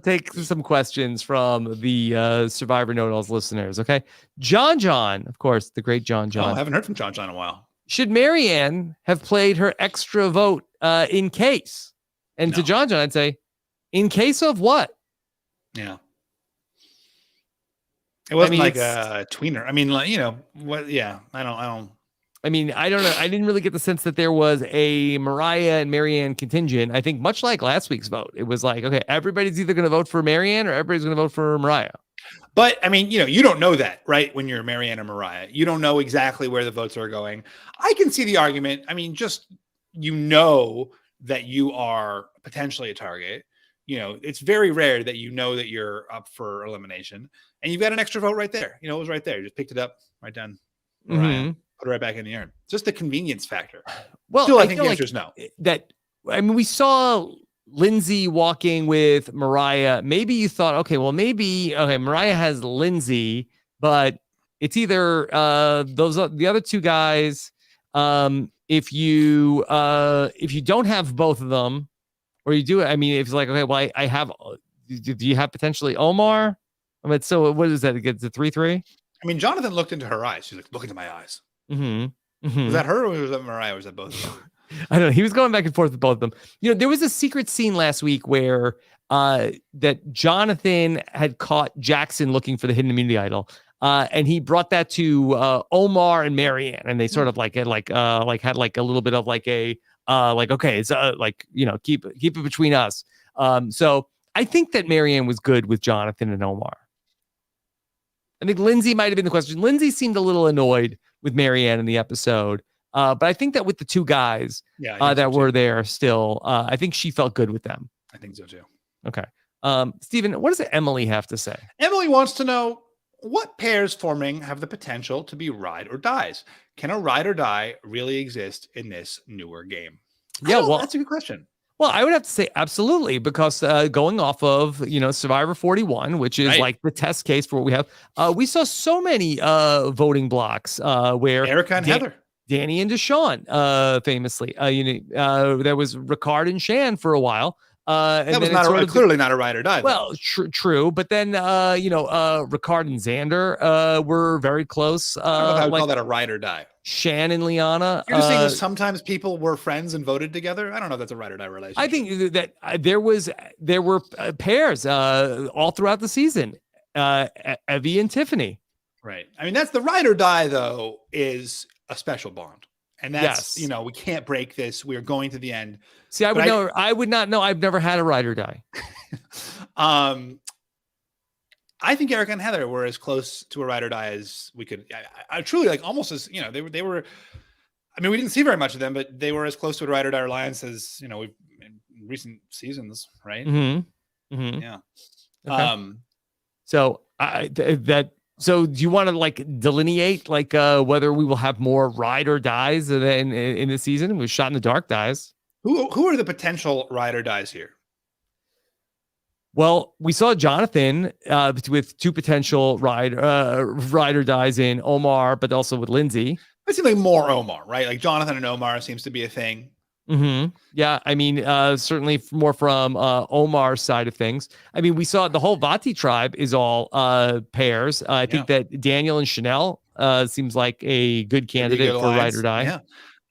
take some questions from the Survivor Know-It-Alls listeners. Okay, John, of course, the great John. Oh, I haven't heard from John in a while. Should Maryanne have played her extra vote in case? And no. To John, I'd say, in case of what? Yeah, it wasn't like a tweener. I mean, like, what? Yeah, I don't. I mean, I don't know. I didn't really get the sense that there was a Mariah and Maryanne contingent. I think much like last week's vote, it was like, okay, everybody's either going to vote for Maryanne or everybody's going to vote for Mariah. But I mean, you don't know that, right? When you're Maryanne or Mariah, you don't know exactly where the votes are going. I can see the argument. I mean, just, that you are potentially a target. It's very rare that that you're up for elimination and you've got an extra vote right there. It was right there. You just picked it up right down. Mariah. Put it right back in the urn. Just the convenience factor. Well, still, I think the answer is no. We saw Lindsay walking with Mariah. Maybe you thought, okay, Mariah has Lindsay, but it's either the other 2 guys. If you don't have both of them, or you do it, I mean, if it's like, okay, well, I have. Do you have potentially Omar? I mean, so what is that? It gets a 3-3. I mean, Jonathan looked into her eyes. She's like, look into my eyes. Mm-hmm. Was that her or was that Mariah? Or was that both of them? I don't know. He was going back and forth with both of them. There was a secret scene last week where that Jonathan had caught Jackson looking for the hidden immunity idol. And he brought that to Omar and Maryanne, and they sort of had a little bit of okay, it's keep it between us. So I think that Maryanne was good with Jonathan and Omar. I think Lindsay might have been the question. Lindsay seemed a little annoyed with Maryanne in the episode, but I think that with the two guys that were there still, I think she felt good with them. I think so too. Okay, Stephen, what does Emily have to say? Emily wants to know, what pairs forming have the potential to be ride or dies? Can a ride or die really exist in this newer game? Yeah, well, that's a good question. Well, I would have to say absolutely, because going off of, Survivor 41, which is like the test case for what we have, we saw so many voting blocks where Erica and Heather. Danny and Deshaun, famously. There was Ricard and Shan for a while. That was clearly not a ride or die. Well, true. But then, Ricard and Xander were very close. I don't know if I would call that a ride or die. Shan and Liana. You're just saying that sometimes people were friends and voted together? I don't know if that's a ride or die relationship. I think that there were pairs all throughout the season. Evie and Tiffany. Right. I mean, that's the ride or die, though, is a special bond. And that's, we can't break this. We're going to the end. See, I would not know. I've never had a ride or die. I think Erica and Heather were as close to a ride or die as we could. I truly almost as, they were, I mean, we didn't see very much of them, but they were as close to a ride or die alliance as, we've in recent seasons. Right. Mm-hmm. Mm-hmm. Yeah. Okay. So do you want to delineate whether we will have more ride or dies in this season? We've shot in the dark dies. Who are the potential ride or dies here? Well, we saw Jonathan with two potential ride or dies in Omar, but also with Lindsay. It seems like more Omar, right? Like Jonathan and Omar seems to be a thing. Mm-hmm. Yeah, I mean, certainly more from Omar's side of things. I mean, we saw the whole Vati tribe is all pairs. I think that Daniel and Chanel seems like a good candidate for ride or die. Yeah.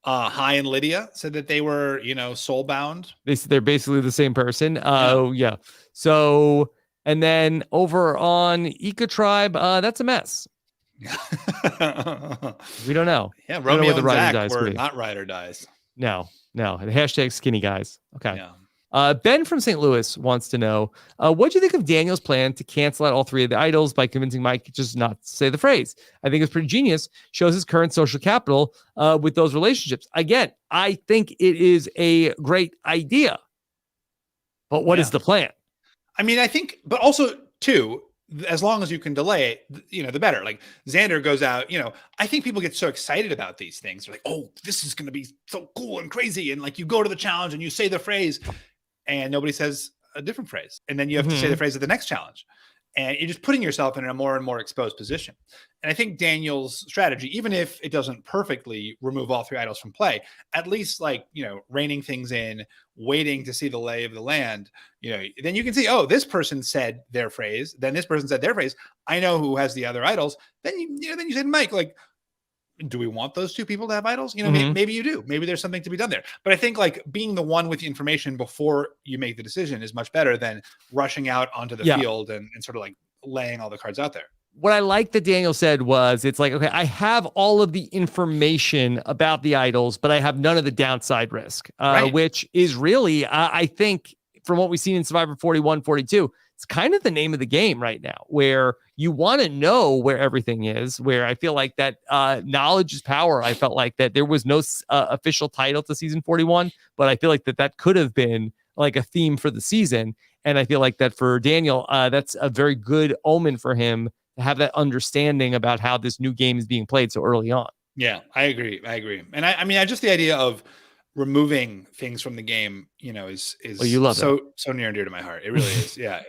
Hai and Lydia said that they were, soul bound. They're basically the same person. Yeah. So, and then over on Ika tribe, that's a mess. We don't know. Yeah, Romeo and Zach were not ride or dies. No. The hashtag skinny guys. Okay. Yeah. Ben from St. Louis wants to know, what do you think of Daniel's plan to cancel out all three of the idols by convincing Mike just not to say the phrase? I think it's pretty genius. Shows his current social capital with those relationships. Again, I think it is a great idea. But what is the plan? I mean, I think, but also, too, as long as you can delay it, the better. Like Xander goes out, I think people get so excited about these things. They're like, oh, this is going to be so cool and crazy. And you go to the challenge and you say the phrase and nobody says a different phrase. And then you have to say the phrase at the next challenge. And you're just putting yourself in a more and more exposed position. And I think Daniel's strategy, even if it doesn't perfectly remove all three idols from play, at least reining things in, waiting to see the lay of the land, then you can see, oh, this person said their phrase. Then this person said their phrase. I know who has the other idols. Then you said, Mike, do we want those two people to have idols? Maybe you do. Maybe there's something to be done there. But I think being the one with the information before you make the decision is much better than rushing out onto the field and sort of laying all the cards out there. What I like that Daniel said was, it's okay, I have all of the information about the idols, but I have none of the downside risk, which is really, I think, from what we've seen in Survivor 41, 42, it's kind of the name of the game right now, where you want to know where everything is, where I feel like that knowledge is power. I felt like that there was no official title to season 41, but I feel like that could have been a theme for the season. And I feel like that for Daniel, that's a very good omen for him to have that understanding about how this new game is being played so early on. Yeah, I agree. And I mean, just the idea of removing things from the game, is you love so near and dear to my heart. It really is. Yeah.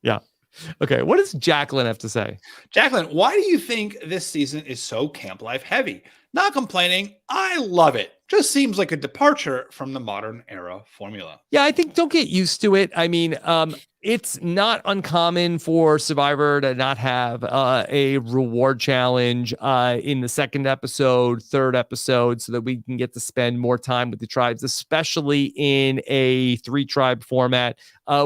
Yeah. Okay. What does Jacqueline have to say? Jacqueline, why do you think this season is so camp life heavy? Not complaining. I love it. just seems like a departure from the modern era formula. Yeah, I think don't get used to it. I mean, it's not uncommon for Survivor to not have a reward challenge in the second episode, third episode, so that we can get to spend more time with the tribes, especially in a 3-tribe format.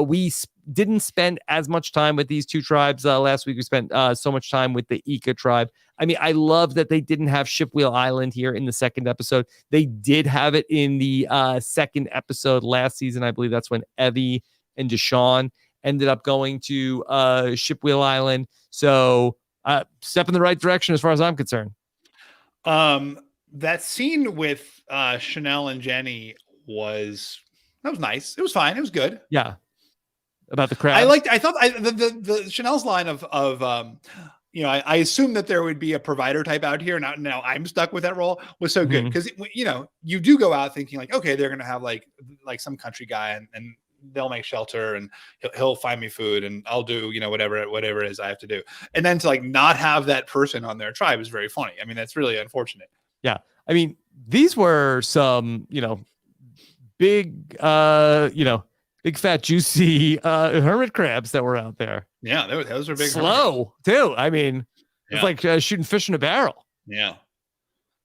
We didn't spend as much time with these 2 tribes last week. We spent so much time with the Ika tribe. I mean, I love that they didn't have Shipwheel Island here in the second episode. They did have it in the second episode last season. I believe that's when Evie and Deshaun ended up going to Shipwheel Island. So step in the right direction as far as I'm concerned. That scene with Chanel and Jenny was nice. It was fine. It was good. Yeah. About the crowd. I thought the Chanel's line of I assume that there would be a provider type out here. Now I'm stuck with that role was so good because you do go out thinking like, okay, they're gonna have like some country guy and they'll make shelter and he'll find me food and I'll do whatever it is I have to do. And then to like not have that person on their tribe is very funny. I mean, that's really unfortunate. Yeah, I mean, these were some big big fat juicy hermit crabs that were out there. Yeah, those are big. Slow too. I mean, it's like shooting fish in a barrel. Yeah.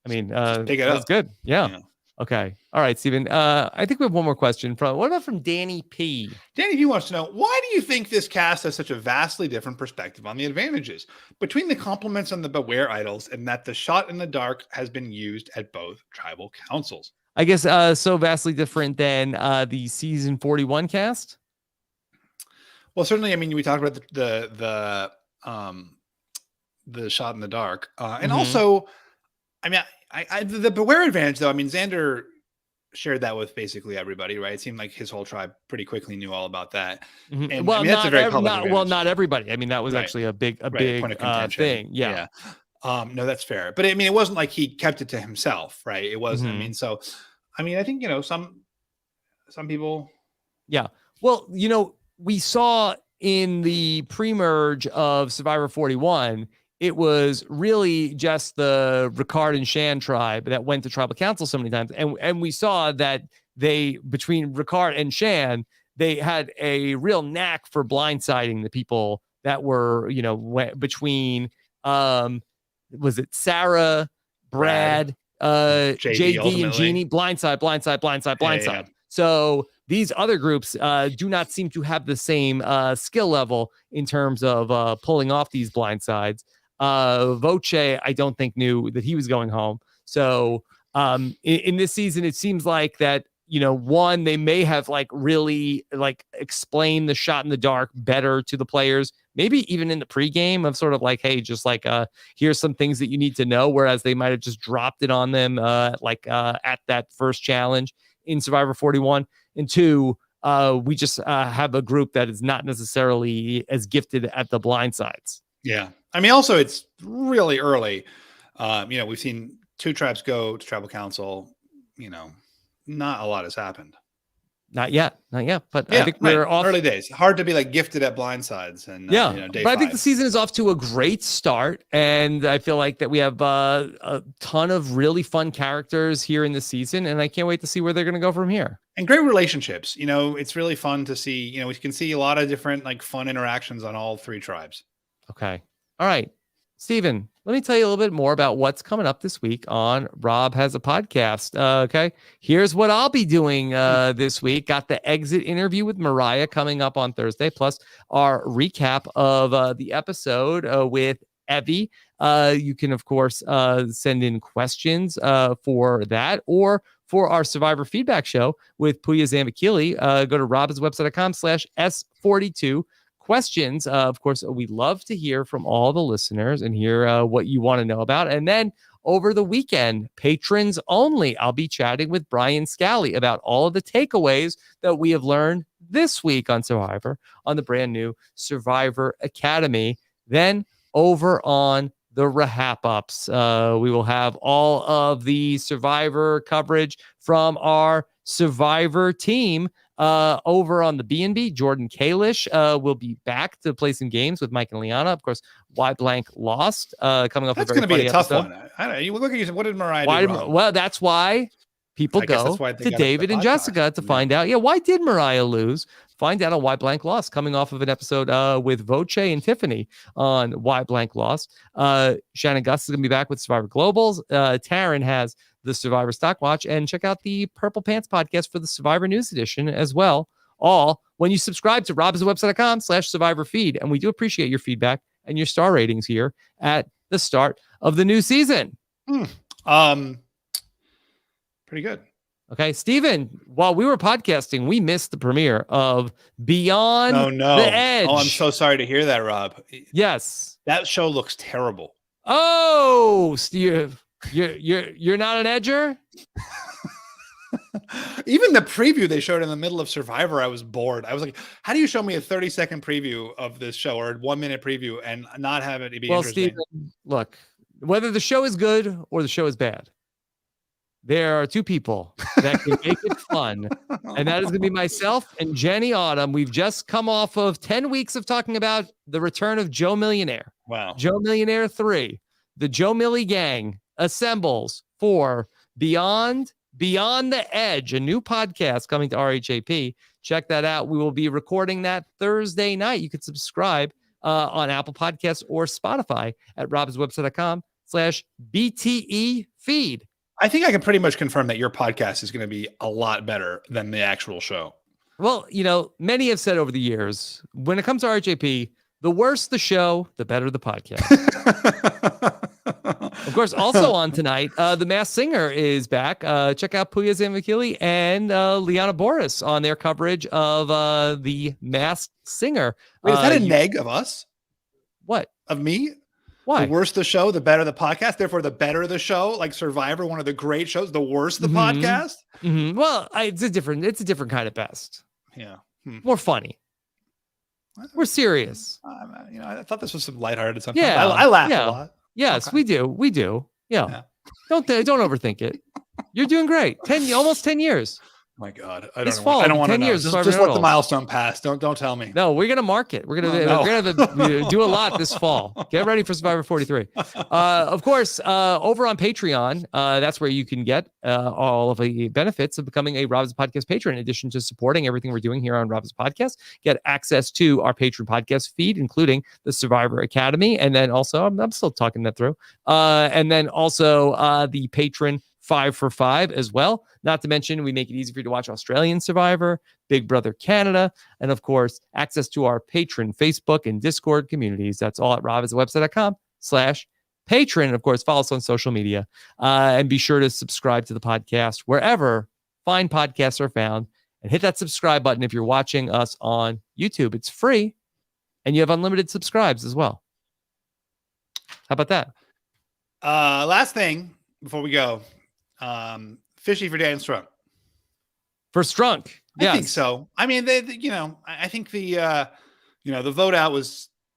I mean, take it that's up. good. Yeah. Okay. All right, Stephen. I think we have one more question from Danny P. Danny P wants to know, why do you think this cast has such a vastly different perspective on the advantages between the compliments on the Beware idols and that the shot in the dark has been used at both tribal councils? I guess so vastly different than the season 41 cast. Well, certainly. I mean, we talked about the shot in the dark, and also, I mean, the Beware advantage, though. I mean, Xander shared that with basically everybody, right? It seemed like his whole tribe pretty quickly knew all about that. And well, I mean, that's a very public advantage. Well, not everybody. I mean, that was actually a big point of contention thing. Yeah. No, that's fair. But I mean, it wasn't like he kept it to himself, right? It wasn't. I mean, so, I mean, I think some people. Yeah. Well, we saw in the pre-merge of Survivor 41, it was really just the Ricard and Shan tribe that went to tribal council so many times. And we saw that between Ricard and Shan, they had a real knack for blindsiding the people that were, between, was it Sarah, Brad, JD and Jeannie, blindside. Yeah. So these other groups do not seem to have the same skill level in terms of pulling off these blindsides. Voce, I don't think knew that he was going home. So in this season, it seems like that, one, they may have really explained the shot in the dark better to the players, maybe even in the pregame of sort of hey, just here's some things that you need to know. Whereas they might have just dropped it on them at that first challenge in Survivor 41. And 2, we just have a group that is not necessarily as gifted at the blind sides. Yeah. I mean, also it's really early. We've seen 2 tribes go to tribal council, not a lot has happened. Not yet. But I think we're off early days. Hard to be gifted at blindsides. And day but 5. I think the season is off to a great start, and I feel like that we have a ton of really fun characters here in the season, and I can't wait to see where they're going to go from here. And great relationships. It's really fun to see. We can see a lot of different fun interactions on all 3 tribes. Okay. All right, Stephen, let me tell you a little bit more about what's coming up this week on Rob Has a Podcast. Okay, here's what I'll be doing this week. Got the exit interview with Mariah coming up on Thursday, plus our recap of the episode with Evie. You can, of course, send in questions for that or for our Survivor feedback show with Puya Zambakili. Go to robhaswebsite.com/S42. questions. Of course, we love to hear from all the listeners and hear what you want to know about. And then over the weekend, patrons only, I'll be chatting with Brian Scally about all of the takeaways that we have learned this week on Survivor on the brand new Survivor Academy. Then over on the RHAP ups, we will have all of the Survivor coverage from our Survivor team. Over on the B&B, Jordan Kalish will be back to play some games with Mike and Liana. Of course, Why Blank lost coming up. That's going to be a tough one. I don't know. You look at you. What did Mariah do wrong? Well, that's why people I guess go that's why they to got the David and podcast. Jessica to find out, why did Mariah lose? Find out on Why Blank Lost, coming off of an episode with Voce and Tiffany on Why Blank Lost. Shannon Gus is going to be back with Survivor Globals. Taryn has the Survivor Stock Watch, and check out the Purple Pants podcast for the Survivor News Edition as well. All when you subscribe to robhasawebsite.com/survivor feed. And we do appreciate your feedback and your star ratings here at the start of the new season. Pretty good. Okay, Stephen, while we were podcasting, we missed the premiere of Beyond the Edge. Oh, I'm so sorry to hear that, Rob. Yes. That show looks terrible. Oh, Steve, you're not an edger? Even the preview they showed in the middle of Survivor, I was bored. I was like, how do you show me a 30-second preview of this show or a 1-minute preview and not have it be interesting? Stephen, look, whether the show is good or the show is bad, there are two people that can make it fun, and that is going to be myself and Jenny Autumn. We've just come off of 10 weeks of talking about the return of Joe Millionaire. Wow. Joe Millionaire 3. The Joe Millie gang assembles for Beyond the Edge, a new podcast coming to RHAP. Check that out. We will be recording that Thursday night. You can subscribe on Apple Podcasts or Spotify at robhaswebsite.com/BTE feed. I think I can pretty much confirm that your podcast is going to be a lot better than the actual show. Well, many have said over the years, when it comes to RHAP, the worse the show, the better the podcast. Of course, also on tonight, The Masked Singer is back. Check out Puya Zamvikili and Liana Boris on their coverage of The Masked Singer. Wait, is that a neg of us? What? Of me? Why? The worse the show, the better the podcast. Therefore, the better the show, like Survivor, one of the great shows, the worse the podcast. Mm-hmm. Well, it's a different kind of best. Yeah. More funny. We're serious. I thought this was some lighthearted something. Yeah. I laugh a lot. Yes, Okay. we do. Yeah. Don't overthink it. You're doing great. Almost 10 years. My God, I don't want to know. 10 years. Just let the milestone pass. Don't tell me. No, we're gonna mark it. We're gonna do a lot this fall. Get ready for Survivor 43. Of course, over on Patreon, that's where you can get all of the benefits of becoming a Rob's Podcast patron. In addition to supporting everything we're doing here on Rob's Podcast, get access to our patron podcast feed, including the Survivor Academy, and then also I'm still talking that through, and then also the patron 5 for 5 as well. Not to mention, we make it easy for you to watch Australian Survivor, Big Brother Canada, and of course, access to our patron Facebook and Discord communities. That's all at robhasawebsite.com/patron. And of course, follow us on social media. And be sure to subscribe to the podcast wherever fine podcasts are found. And hit that subscribe button if you're watching us on YouTube. It's free, and you have unlimited subscribes as well. How about that? Last thing before we go. Fishy for Dan Strunk. For Strunk, I think so. I mean, I think the vote out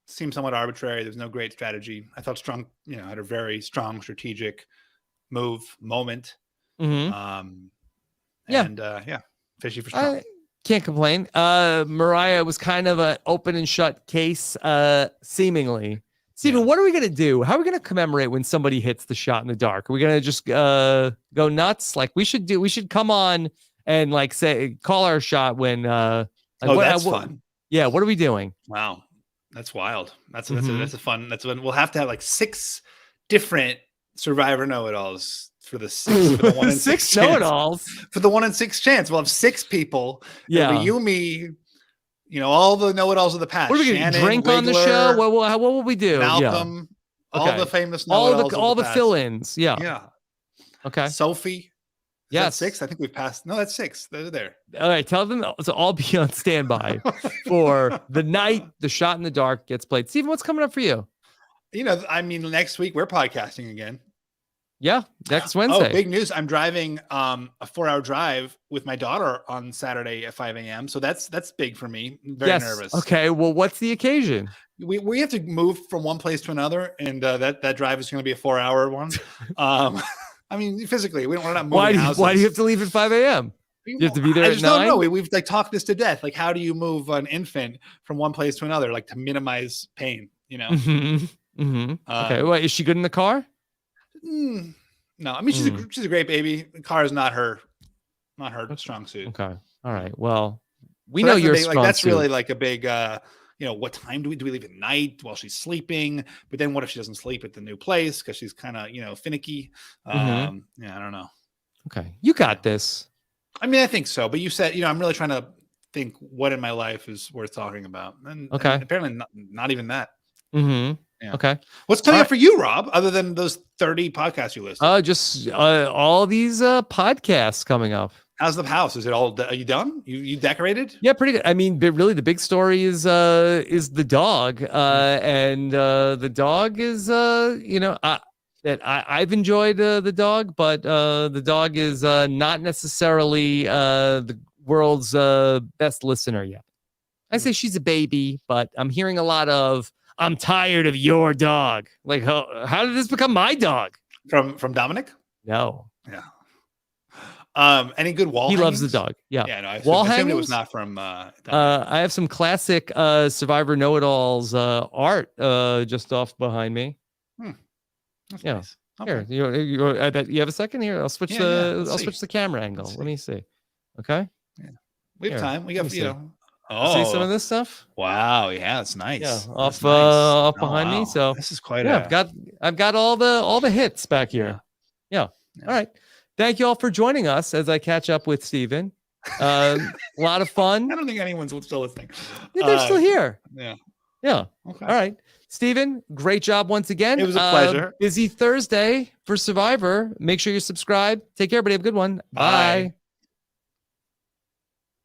seemed somewhat arbitrary. There's no great strategy. I thought Strunk, had a very strong strategic moment. Mm-hmm. Fishy for Strunk. Can't complain. Mariah was kind of an open and shut case, seemingly. Stephen, what are we going to do? How are we going to commemorate when somebody hits the shot in the dark? Are we going to just go nuts? Like we should come on and call our shot when that's fun. Yeah, what are we doing? Wow. That's wild. That's a fun. That's when we'll have to have 6 different Survivor know-it-alls for the 1 in 6 know-it-alls. For the 1 in 6 chance. We'll have 6 people. Yeah. It'll be you, me, all the know-it-alls of the past. What are we going to drink on the show? What will we do? Malcolm, all the famous know-it-alls. All the fill-ins. Yeah. Yeah. Okay. Sophie. Yes. 6? I think we've passed. No, that's 6. They're there. All right. Tell them to all be on standby for the night the shot in the dark gets played. Stephen, what's coming up for you? Next week we're podcasting again. Yeah, next Wednesday. Oh, big news. I'm driving a 4-hour drive with my daughter on Saturday at 5 a.m. So that's big for me. Very nervous. Okay. Well, what's the occasion? We have to move from one place to another, and that drive is going to be a 4-hour one. Physically, we're not moving houses. Why do you have to leave at 5 a.m.? You have to be there at 9? Don't know. We've talked this to death. How do you move an infant from one place to another, to minimize pain? Mm-hmm. Mm-hmm. Okay. Well, is she good in the car? No, I mean she's a great baby. Car is not her strong suit. Okay. All right. Well, we So know that's the you're big, strong like that's suit. really like a big what time do we leave at night while she's sleeping? But then what if she doesn't sleep at the new place because she's kind of finicky? Yeah, I don't know. Okay. You got this. I mean, I think so. But you said, I'm really trying to think what in my life is worth talking about. And apparently not even that. Mm-hmm. Yeah. Okay. What's coming up for you, Rob, other than those 30 podcasts you listed? Just all these podcasts coming up. How's the house? Is it all? Are you done? You decorated? Yeah, pretty good. I mean, really, the big story is the dog, and the dog is that I've enjoyed the dog, but the dog is not necessarily the world's best listener yet. I say she's a baby, but I'm hearing a lot of "I'm tired of your dog." Like, how did this become my dog? From Dominic? No. Yeah. Any good wall? He hangings? loves the dog. Yeah. Yeah. No, I wall assumed hangings? it was not from. I have some classic Survivor Know-It-Alls art just off behind me. That's Yeah. nice. Okay. Here, I bet you have a second here. I'll switch Let's switch the camera angle. Let me see. Okay. Yeah. We have Here, time. We let got me see. Oh, See some of this stuff? Wow. Yeah, that's nice. Yeah, That's off nice. off behind me. Wow. So this is quite. yeah, I've got all the hits back here. Yeah. All right. Thank you all for joining us as I catch up with Stephen. A lot of fun. I don't think anyone's still listening. Yeah, they're still here. Yeah. Yeah. Okay. All right. Stephen, great job once again. It was a pleasure. Busy Thursday for Survivor. Make sure you subscribe. Take care, everybody. Have a good one. Bye.